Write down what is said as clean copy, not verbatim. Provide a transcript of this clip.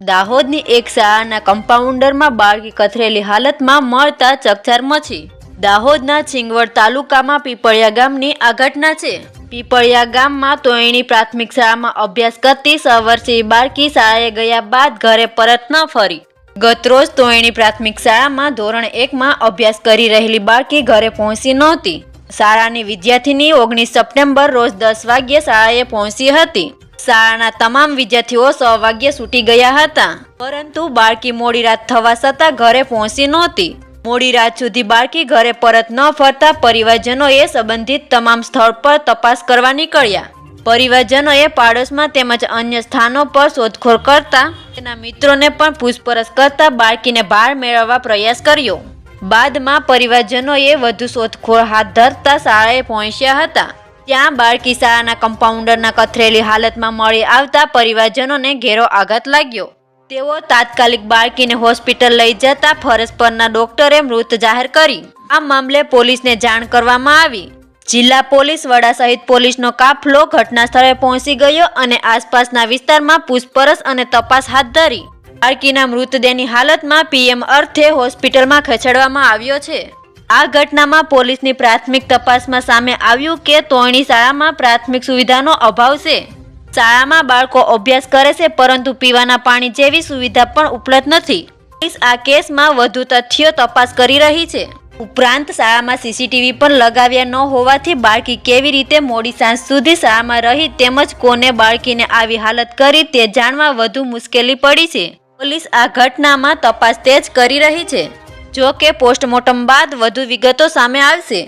દાહોદની એક શાળાના કમ્પાઉન્ડરમાં બાળકી કથરેલી હાલતમાં મળતા ચકચાર મચી। દાહોદના છીંગવડ તાલુકામાં પીપળિયા ગામની આ ઘટના છે। પીપળિયા ગામમાં તોયણી પ્રાથમિક શાળામાં અભ્યાસ કરતી 6 વર્ષીય બાળકી શાળાએ ગયા બાદ ઘરે પરત ન ફરી। ગતરોજ તોયણી પ્રાથમિક શાળામાં ધોરણ 1માં અભ્યાસ કરી રહેલી બાળકી ઘરે પહોંચી નહોતી। શાળાની વિદ્યાર્થીની 19 સપ્ટેમ્બર રોજ 10 વાગ્યે શાળાએ પહોંચી હતી। શાળાના તમામ વિદ્યાર્થીઓ 6 વાગ્યે છૂટી ગયા હતા, પરંતુ બાળકી મોડી રાત થવા છતાં ઘરે પહોંચી નહોતી। મોડી રાત સુધી બાળકી ઘરે પરત ન ફરતા પરિવારજનોએ સંબંધિત તમામ સ્થળ પર તપાસ કરવા નીકળ્યા। પરિવારજનોએ પાડોશમાં તેમજ અન્ય સ્થાનો પર શોધખોળ કરતા તેના મિત્રોને પણ પૂછપરછ કરતા બાળકીને બહાર મેળવવા પ્રયાસ કર્યો। બાદમાં પરિવારજનોએ વધુ શોધખોળ હાથ ધરતા શાળાએ પહોંચ્યા હતા। ત્યાં બાળકી શાળાના કમ્પાઉન્ડરના કથરેલી હાલતમાં મળી આવતા પરિવારજનોને ઘેરો આઘાત લાગ્યો। તેઓ તાત્કાલિક બાળકીને હોસ્પિટલ લઈ જતા ફરજ પરના ડોક્ટરે મૃત જાહેર કરી। આ મામલે પોલીસને જાણ કરવામાં આવી। જિલ્લા પોલીસ વડા સહિત પોલીસનો કાફલો ઘટના સ્થળે પહોંચી ગયો અને આસપાસના વિસ્તારમાં પૂછપરછ અને તપાસ હાથ ધરી। બાળકીના મૃતદેહની હાલતમાં પીએમ અર્થે હોસ્પિટલમાં ખસેડવામાં આવ્યો છે। આ ઘટનામાં પોલીસની પ્રાથમિક તપાસમાં સામે આવ્યું કે તોયણી શાળામાં પ્રાથમિક સુવિધાનો અભાવ છે। શાળામાં બાળકો અભ્યાસ કરે છે, પરંતુ પીવાના પાણી જેવી સુવિધા પણ ઉપલબ્ધ નથી। પોલીસ આ કેસમાં વધુ તથ્યો તપાસ કરી રહી છે। ઉપરાંત શાળામાં સીસીટીવી પણ લગાવ્યા ન હોવાથી બાળકી કેવી રીતે મોડી સાંજ સુધી શાળામાં રહી તેમજ કોને બાળકીને આવી હાલત કરી તે જાણવા વધુ મુશ્કેલી પડી છે। પોલીસ આ ઘટનામાં તપાસ તેજ કરી રહી છે। જો કે પોસ્ટમોર્ટમ બાદ વધુ વિગતો સામે આવશે।